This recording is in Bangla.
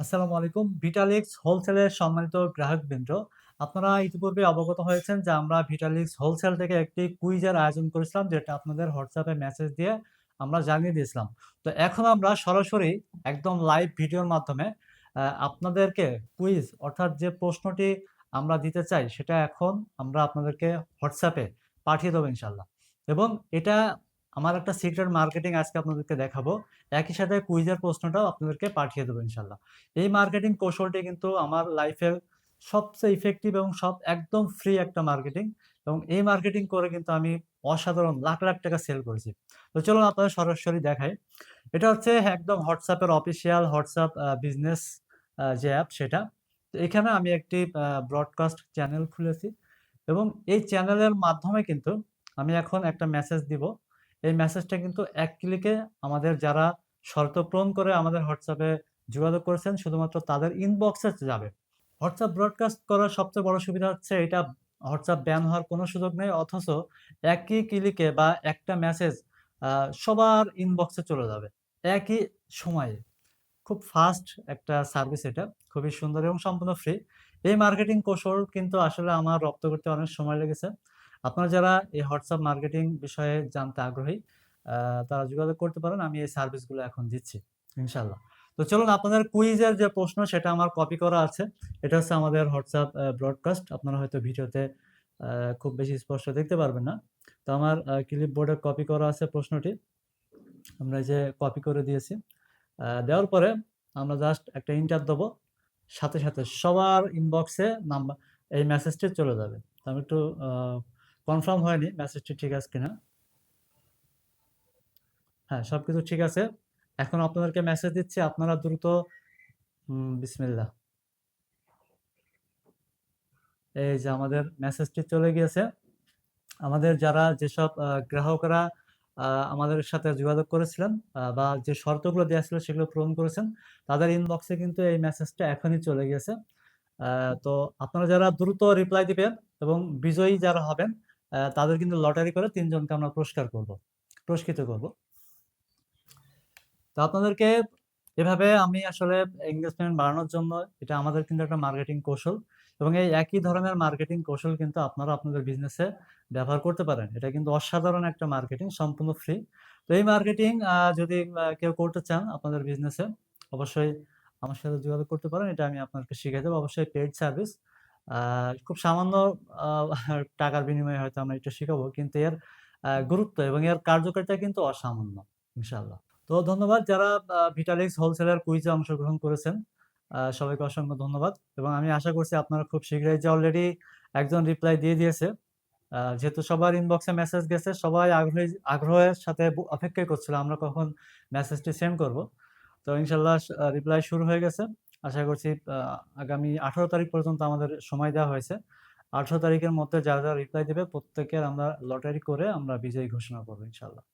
আসসালামু আলাইকুম। ভিটালিক্স হোলসেলের সম্মানিত গ্রাহকবৃন্দ, আপনারা ইতিপূর্বে অবগত হয়েছেন যে আমরা ভিটালিক্স হোলসেল থেকে একটি কুইজের আয়োজন করেছিলাম, যেটা আপনাদের হোয়াটসঅ্যাপে মেসেজ দিয়ে আমরা জানিয়ে দিয়েছিলাম। তো এখন আমরা সরাসরি একদম লাইভ ভিডিওর মাধ্যমে আপনাদেরকে কুইজ অর্থাৎ যে প্রশ্নটি আমরা দিতে চাই সেটা এখন আমরা আপনাদেরকে হোয়াটসঅ্যাপে পাঠিয়ে দেবো ইনশাআল্লাহ। এবং এটা আমার একটা সিক্রেট মার্কেটিং আজকে আপনাদেরকে দেখাবো। একই সাথে কুইজের প্রশ্নটাও আপনাদেরকে পাঠিয়ে দেবো ইনশাআল্লাহ। এই মার্কেটিং কৌশলটি কিন্তু আমার লাইফের সবচেয়ে ইফেক্টিভ এবং একদম ফ্রি একটা মার্কেটিং, এবং এই মার্কেটিং করে কিন্তু আমি অসাধারণ লাখ, লাখ টাকা সেল করেছি। তো চলুন আপনাদের সরাসরি দেখাই। এটা হচ্ছে একদম WhatsApp এর অফিসিয়াল WhatsApp বিজনেস যে অ্যাপ সেটা। তো এখানে আমি একটি ব্রডকাস্ট চ্যানেল খুলেছি, এবং এই চ্যানেলের মাধ্যমে কিন্তু আমি এখন একটা মেসেজ দিব। এই মেসেজটা কিন্তু এক ক্লিকে আমাদের যারা শর্ত পূরণ করে আমাদের WhatsApp এ যোগাযোগ করেছেন শুধুমাত্র তাদের ইনবক্সে যাবে। WhatsApp ব্রডকাস্ট করার সবচেয়ে বড় সুবিধা হচ্ছে এটা WhatsApp ব্যান হওয়ার কোনো সুযোগ নেই। অথচ একই ক্লিকে বা একটা মেসেজ আ সবার ইনবক্সে চলে যাবে একই সময়ে। খুব ফাস্ট একটা সার্ভিস এটা। খুবই সুন্দর এবং সম্পূর্ণ ফ্রি। এই মার্কেটিং কৌশল কিন্তু আসলে আমার রপ্ত করতে অনেক সময় লেগেছে। আপনারা যারা এই WhatsApp মার্কেটিং বিষয়ে জানতে আগ্রহী, আ তারা যোগাযোগ করতে পারেন। আমি এই সার্ভিসগুলো এখন দিচ্ছি ইনশাআল্লাহ। তো চলুন আপনাদের কুইজের যে প্রশ্ন সেটা আমার কপি করা আছে। এটা হচ্ছে আমাদের WhatsApp ব্রডকাস্ট। আপনারা হয়তো ভিডিওতে আ খুব বেশি স্পষ্ট দেখতে পারবেন না। তো আমার ক্লিপবোর্ডে কপি করা আছে প্রশ্নটি। আমরা এই যে কপি করে দিয়েছি। দেওয়ার পরে আমরা জাস্ট একটা এন্টার দেবো। সাথে, সাথে সবার ইনবক্সে এই মেসেজটি চলে যাবে। তো আমি একটু আ কনফার্ম হয়নি মেসেজটি ঠিক আছে কিনা। হ্যাঁ, সবকিছু ঠিক আছে। এখন আপনাদেরকে মেসেজ দিচ্ছি, আপনারা দ্রুত বিসমিল্লাহ। এই যে আমাদের মেসেজটি চলে গিয়েছে। আমাদের যারা যেসব গ্রাহকরা আ আমাদের সাথে যোগাযোগ করেছিলেন বা যে শর্তগুলো দেয়া ছিল সেগুলো পূরণ করেছেন, তাদের ইনবক্সে কিন্তু এই মেসেজটা এখনই চলে গিয়েছে। আ তো আপনারা যারা দ্রুত রিপ্লাই দিবেন এবং বিজয়ী যারা হবেন, তাদের কিন্তু লটারি করে ৩ জনকে আমরা পুরস্কৃত করব। তো আপনাদেরকে এভাবে আমি আসলে এনগেজমেন্ট বাড়ানোর জন্য, এটা আমাদের কিন্তু একটা মার্কেটিং কৌশল, এবং এই একই ধরনের মার্কেটিং কৌশল কিন্তু আপনারা আপনাদের বিজনেসে ব্যবহার করতে পারেন। এটা কিন্তু অসাধারণ একটা মার্কেটিং, সম্পূর্ণ ফ্রি। তো এই মার্কেটিং যদি কেউ করতে চান আপনাদের বিজনেসে, অবশ্যই আমার সাথে যোগাযোগ করতে পারেন। এটা আমি আপনাদেরকে শিখিয়ে দেব। অবশ্যই পেইড সার্ভিস। আ খুব সামান্য আ টাকার বিনিময়ে হয়তো আমরা এটা শিখাবো। কিন্তু এর গুরুত্ব এবং এর কার্যকারিতা কিন্তু অসামান্য, ইনশাআল্লাহ। তো ধন্যবাদ যারা ভিটালিক্স হোলসেলার কুইজে অংশগ্রহণ করেছেন। সবাইকে অসংখ্য ধন্যবাদ, এবং আমি আশা করছি আপনারা খুব শীঘ্রই, যে অলরেডি একজন রিপ্লাই দিয়ে দিয়েছে। যেহেতু সবার ইনবক্সে মেসেজ গেছে, সবাই আগ্রহের সাথে অপেক্ষাই করছিল আমরা কখন মেসেজটি সেন্ড করব। তো ইনশাআল্লাহ রিপ্লাই শুরু হয়ে গেছে। আশা করছি আগামী ১৮ তারিখ পর্যন্ত আমাদের সময় দেওয়া হয়েছে। ১৮ তারিখের মধ্যে যারা, যারা রিপ্লাই দিবে প্রত্যেকের আমরা লটারি করে আমরা বিজয়ী ঘোষণা করব ইনশাআল্লাহ।